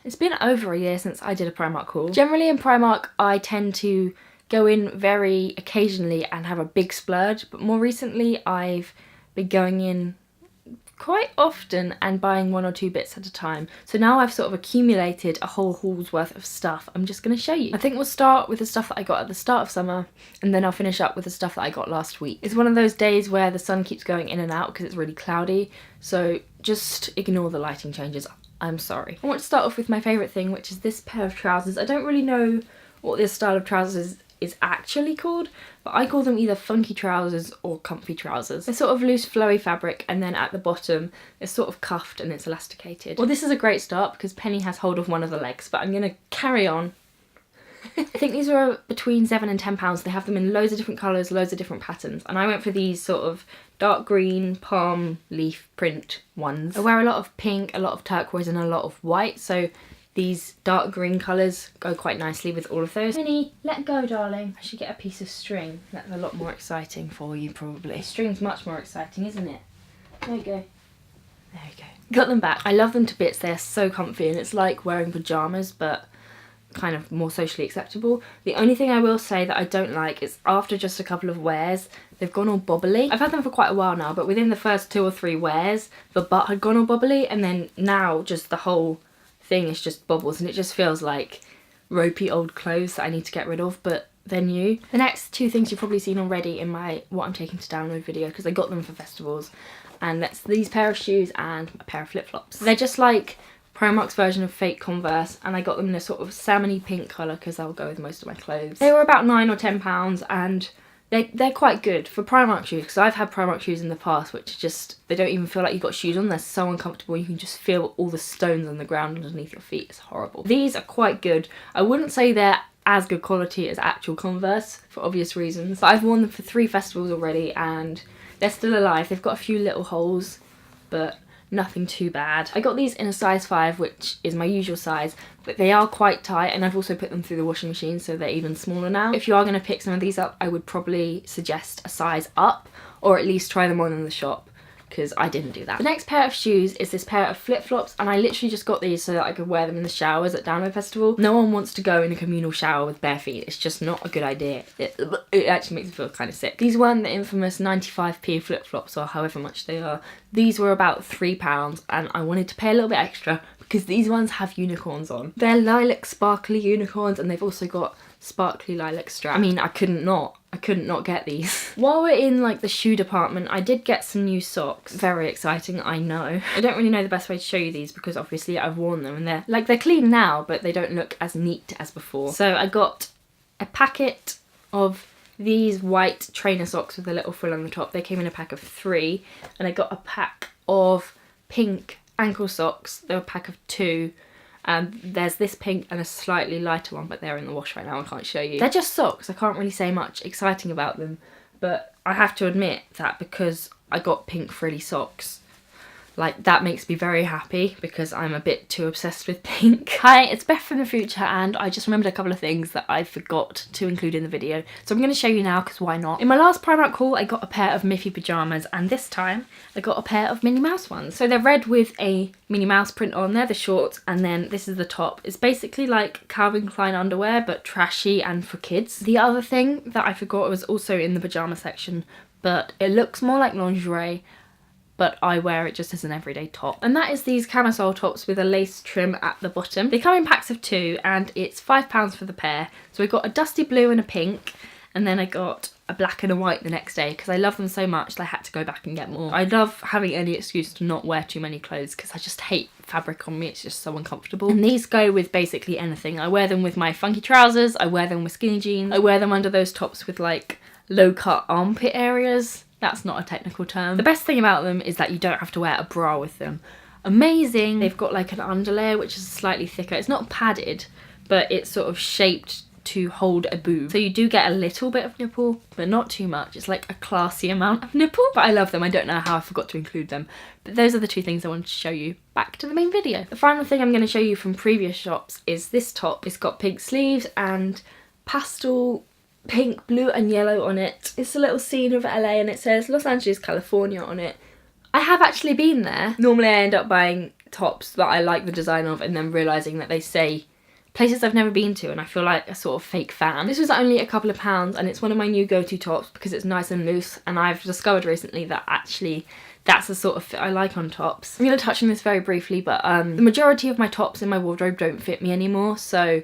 It's been over a year since I did a Primark haul. Generally in Primark, I tend to go in very occasionally and have a big splurge, but more recently I've been going in quite often and buying 1 or 2 bits at a time. So now I've sort of accumulated a whole haul's worth of stuff I'm just going to show you. I think we'll start with the stuff that I got at the start of summer, and then I'll finish up with the stuff that I got last week. It's one of those days where the sun keeps going in and out because it's really cloudy, so just ignore the lighting changes. I'm sorry. I want to start off with my favourite thing, which is this pair of trousers. I don't really know what this style of trousers is actually called, but I call them either funky trousers or comfy trousers. They're sort of loose flowy fabric, and then at the bottom it's sort of cuffed and it's elasticated. Well, this is a great start because Penny has hold of one of the legs, but I'm going to carry on. I think these are between £7 and £10. They have them in loads of different colours, loads of different patterns, and I went for these sort of dark green palm leaf print ones. I wear a lot of pink, a lot of turquoise and a lot of white, so these dark green colours go quite nicely with all of those. Penny, let go, darling. I should get a piece of string. That's a lot more exciting for you, probably. String's much more exciting, isn't it? There you go. There you go. Got them back. I love them to bits. They're so comfy, and it's like wearing pyjamas, but kind of more socially acceptable. The only thing I will say that I don't like is after just a couple of wears, they've gone all bobbly. I've had them for quite a while now, but within the first 2 or 3 wears, the butt had gone all bobbly, and then now just the whole thing is just bobbles, and it just feels like ropey old clothes that I need to get rid of, but they're new. The next 2 things you've probably seen already in my what I'm taking to download video, because I got them for festivals, and that's these pair of shoes and a pair of flip-flops. They're just like Primark's version of fake Converse, and I got them in a sort of salmony pink colour because they'll go with most of my clothes. They were about £9 or £10, and they're quite good for Primark shoes, because I've had Primark shoes in the past which just, they don't even feel like you've got shoes on. They're so uncomfortable. You can just feel all the stones on the ground underneath your feet. It's horrible. These are quite good. I wouldn't say they're as good quality as actual Converse for obvious reasons, but I've worn them for 3 festivals already and they're still alive. They've got a few little holes, but nothing too bad. I got these in a size 5, which is my usual size, but they are quite tight, and I've also put them through the washing machine, so they're even smaller now. If you are going to pick some of these up, I would probably suggest a size up, or at least try them on in the shop, because I didn't do that. The next pair of shoes is this pair of flip-flops, and I literally just got these so that I could wear them in the showers at Download Festival. No one wants to go in a communal shower with bare feet. It's just not a good idea. It actually makes me feel kind of sick. These weren't the infamous 95p flip-flops or however much they are. These were about £3, and I wanted to pay a little bit extra because these ones have unicorns on. They're lilac sparkly unicorns, and they've also got sparkly lilac straps. I mean, I couldn't not get these. While we're in like the shoe department, I did get some new socks. Very exciting, I know. I don't really know the best way to show you these because obviously I've worn them and they're clean now, but they don't look as neat as before. So I got a packet of these white trainer socks with a little frill on the top. They came in a pack of 3, and I got a pack of pink ankle socks. They were a pack of 2. There's this pink and a slightly lighter one, but they're in the wash right now, I can't show you. They're just socks, I can't really say much exciting about them, but I have to admit that because I got pink frilly socks, like that makes me very happy because I'm a bit too obsessed with pink. Hi, it's Beth from the future, and I just remembered a couple of things that I forgot to include in the video, so I'm going to show you now because why not. In my last Primark haul, I got a pair of Miffy pyjamas, and this time I got a pair of Minnie Mouse ones. So they're red with a Minnie Mouse print on there, the shorts, and then this is the top. It's basically like Calvin Klein underwear, but trashy and for kids. The other thing that I forgot was also in the pyjama section, but it looks more like lingerie, but I wear it just as an everyday top. And that is these camisole tops with a lace trim at the bottom. They come in packs of 2, and it's £5 for the pair. So I got a dusty blue and a pink, and then I got a black and a white the next day because I love them so much that I had to go back and get more. I love having any excuse to not wear too many clothes because I just hate fabric on me. It's just so uncomfortable. And these go with basically anything. I wear them with my funky trousers, I wear them with skinny jeans, I wear them under those tops with like low cut armpit areas. That's not a technical term. The best thing about them is that you don't have to wear a bra with them. Amazing. They've got like an underlayer which is slightly thicker. It's not padded, but it's sort of shaped to hold a boob. So you do get a little bit of nipple, but not too much. It's like a classy amount of nipple. But I love them. I don't know how I forgot to include them. But those are the 2 things I wanted to show you. Back to the main video. The final thing I'm going to show you from previous shops is this top. It's got pink sleeves and pastel pink, blue and yellow on it. It's a little scene of LA and it says Los Angeles, California on it. I have actually been there. Normally I end up buying tops that I like the design of and then realising that they say places I've never been to, and I feel like a sort of fake fan. This was only a couple of pounds and it's one of my new go-to tops because it's nice and loose, and I've discovered recently that actually that's the sort of fit I like on tops. I'm going to touch on this very briefly, but the majority of my tops in my wardrobe don't fit me anymore, so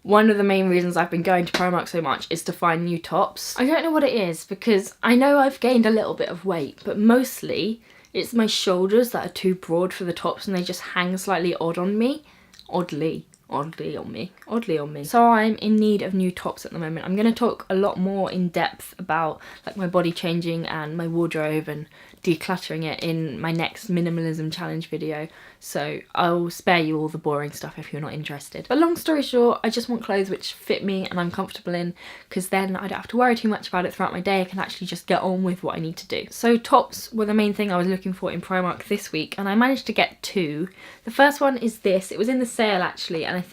one of the main reasons I've been going to Primark so much is to find new tops. I don't know what it is, because I know I've gained a little bit of weight, but mostly it's my shoulders that are too broad for the tops and they just hang slightly odd on me. Oddly on me. So I'm in need of new tops at the moment. I'm going to talk a lot more in depth about like my body changing and my wardrobe and decluttering it in my next minimalism challenge video, so I'll spare you all the boring stuff if you're not interested. But long story short, I just want clothes which fit me and I'm comfortable in, because then I don't have to worry too much about it throughout my day. I can actually just get on with what I need to do. So tops were the main thing I was looking for in Primark this week, and I managed to get two. The first one is this. It was in the sale actually, and I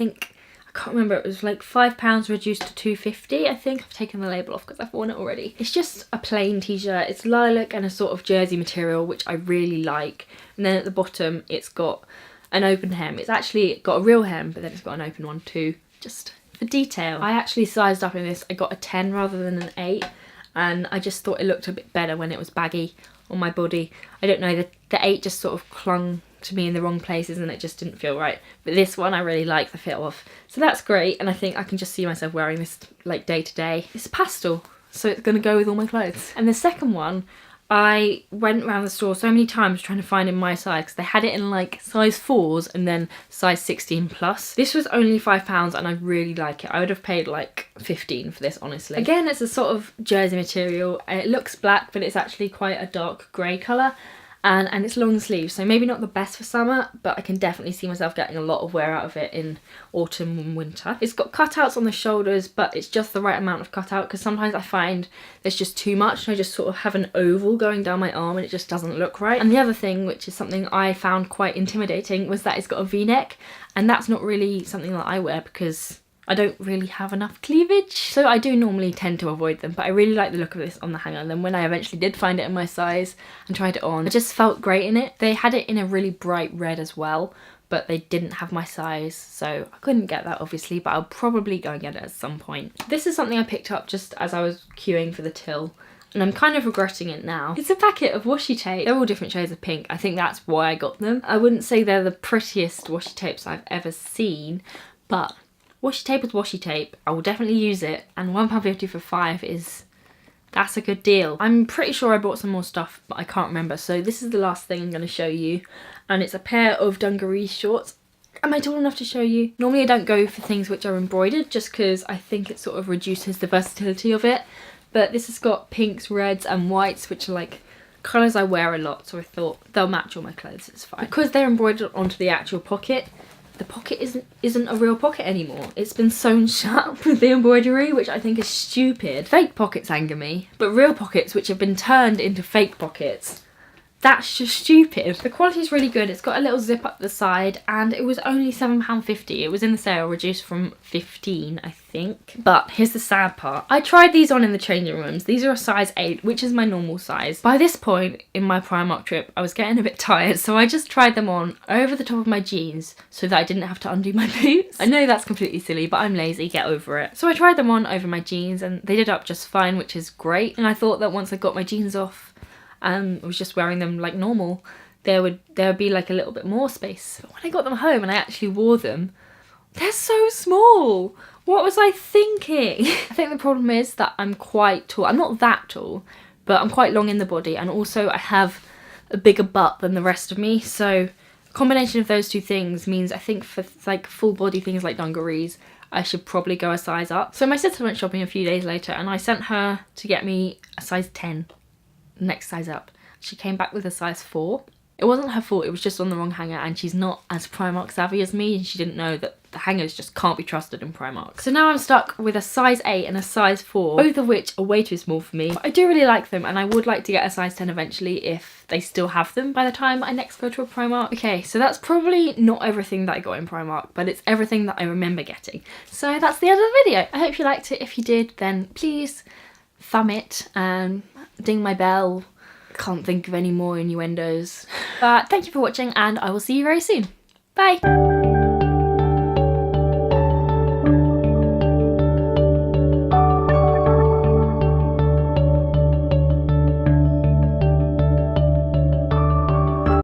can't remember, it was like £5 reduced to £2.50. I think I've taken the label off because I've worn it already. It's just a plain t-shirt. It's lilac and a sort of jersey material, which I really like. And then at the bottom, it's got an open hem. It's actually got a real hem, but then it's got an open one too, just for detail. I actually sized up in this. I got a 10 rather than an 8, and I just thought it looked a bit better when it was baggy on my body. I don't know, the 8 just sort of clung to me in the wrong places and it just didn't feel right, but this one I really like the fit of, so that's great, and I think I can just see myself wearing this like day to day. It's pastel, so it's gonna go with all my clothes. And the second one, I went around the store so many times trying to find in my size, because they had it in like size 4s and then size 16 plus. This was only £5 and I really like it. I would have paid like 15 for this, honestly. Again, it's a sort of jersey material. It looks black, but it's actually quite a dark grey colour. And it's long sleeves, so maybe not the best for summer, but I can definitely see myself getting a lot of wear out of it in autumn and winter. It's got cutouts on the shoulders, but it's just the right amount of cutout, because sometimes I find there's just too much and I just sort of have an oval going down my arm and it just doesn't look right. And the other thing, which is something I found quite intimidating, was that it's got a V-neck, and that's not really something that I wear because I don't really have enough cleavage, so I do normally tend to avoid them, but I really like the look of this on the hanger. And then when I eventually did find it in my size and tried it on, I just felt great in it. They had it in a really bright red as well, but they didn't have my size, so I couldn't get that obviously, but I'll probably go and get it at some point. This is something I picked up just as I was queuing for the till, and I'm kind of regretting it now. It's a packet of washi tape. They're all different shades of pink. I think that's why I got them. I wouldn't say they're the prettiest washi tapes I've ever seen, but washi tape is washi tape. I will definitely use it, and £1.50 for 5 that's a good deal. I'm pretty sure I bought some more stuff, but I can't remember. So this is the last thing I'm going to show you, and it's a pair of dungarees shorts. Am I tall enough to show you? Normally I don't go for things which are embroidered just because I think it sort of reduces the versatility of it, but this has got pinks, reds and whites, which are like colours I wear a lot, so I thought they'll match all my clothes, it's fine. Because they're embroidered onto the actual pocket, the pocket isn't a real pocket anymore. It's been sewn shut with the embroidery, which I think is stupid. Fake pockets anger me, but real pockets which have been turned into fake pockets, that's just stupid. The quality is really good. It's got a little zip up the side, and it was only £7.50. It was in the sale, reduced from 15, I think. But here's the sad part. I tried these on in the changing rooms. These are a size 8, which is my normal size. By this point in my Primark trip, I was getting a bit tired, so I just tried them on over the top of my jeans so that I didn't have to undo my boots. I know that's completely silly, but I'm lazy, get over it. So I tried them on over my jeans, and they did up just fine, which is great. And I thought that once I got my jeans off, I was just wearing them like normal, there would be like a little bit more space. But when I got them home and I actually wore them, they're so small. What was I thinking? I think the problem is that I'm quite tall. I'm not that tall, but I'm quite long in the body, and also I have a bigger butt than the rest of me, so a combination of those two things means I think for like full body things like dungarees, I should probably go a size up. So my sister went shopping a few days later, and I sent her to get me a size 10. Next size up. She came back with a size 4. It wasn't her fault, it was just on the wrong hanger, and she's not as Primark savvy as me, and she didn't know that the hangers just can't be trusted in Primark. So now I'm stuck with a size 8 and a size 4, both of which are way too small for me. But I do really like them, and I would like to get a size 10 eventually if they still have them by the time I next go to a Primark. Okay, so that's probably not everything that I got in Primark, but it's everything that I remember getting. So that's the end of the video. I hope you liked it. If you did, then please thumb it and ding my bell, can't think of any more innuendos. But thank you for watching, and I will see you very soon. Bye!